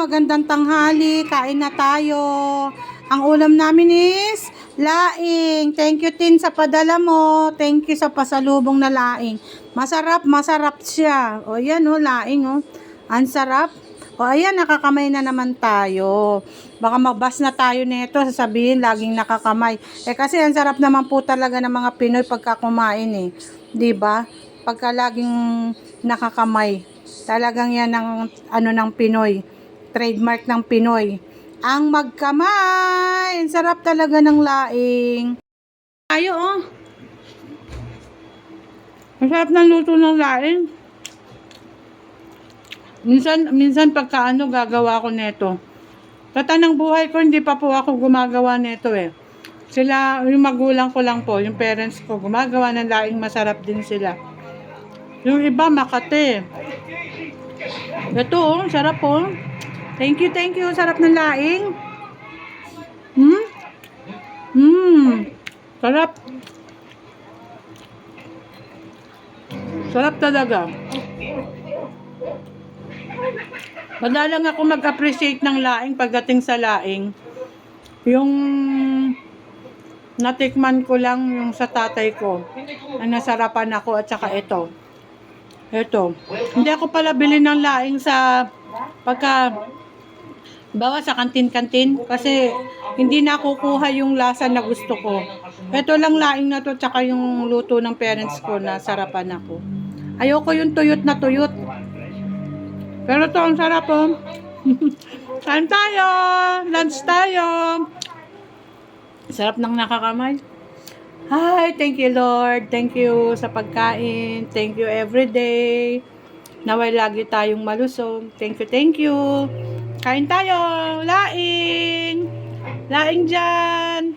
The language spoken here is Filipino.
magandang tanghali. Kain na tayo. Ang ulam namin is laing. Thank you, Tin, sa padala mo. Thank you sa pasalubong na laing. Masarap, masarap siya. O, yan, o, laing, o. Ang sarap. O, ayan, nakakamay na naman tayo. Baka magbas na tayo nito, sasabihin, laging nakakamay. Kasi ang sarap naman po talaga ng mga Pinoy pagka kumain, eh. 'Di ba? Pagka laging nakakamay. Talagang yan ang ano ng Pinoy. Trademark ng Pinoy. Ang magkamay. Ang sarap talaga ng laing. Tayo, oh. Ang sarap ng luto ng laing. Minsan pagka gagawa ko neto. Sa tanang buhay ko, hindi pa po ako gumagawa neto, eh. Sila, yung magulang ko lang po, yung parents ko, gumagawa ng laing, masarap din sila. Yung iba, Makate. Ito, oh, sarap, oh. Thank you, sarap ng laing. Sarap. Sarap talaga. Madalang ako mag-appreciate ng laing pagdating sa laing. Yung natikman ko lang yung sa tatay ko. Ang nasarapan ako at saka ito. Ito. Hindi ako pala bili ng laing sa bawa sa kantin-kantin kasi hindi nakukuha yung lasa na gusto ko. Ito lang laing na to tsaka yung luto ng parents ko na sarapan ako. Ayoko yung tuyot na tuyot. Pero to ang sarap, oh. Kain tayo! Lunch tayo! Sarap ng nakakamay. Hi, thank you Lord. Thank you sa pagkain. Thank you everyday. Naway lagi tayong malusog. Thank you. Kain tayo. Laing. Laing dyan.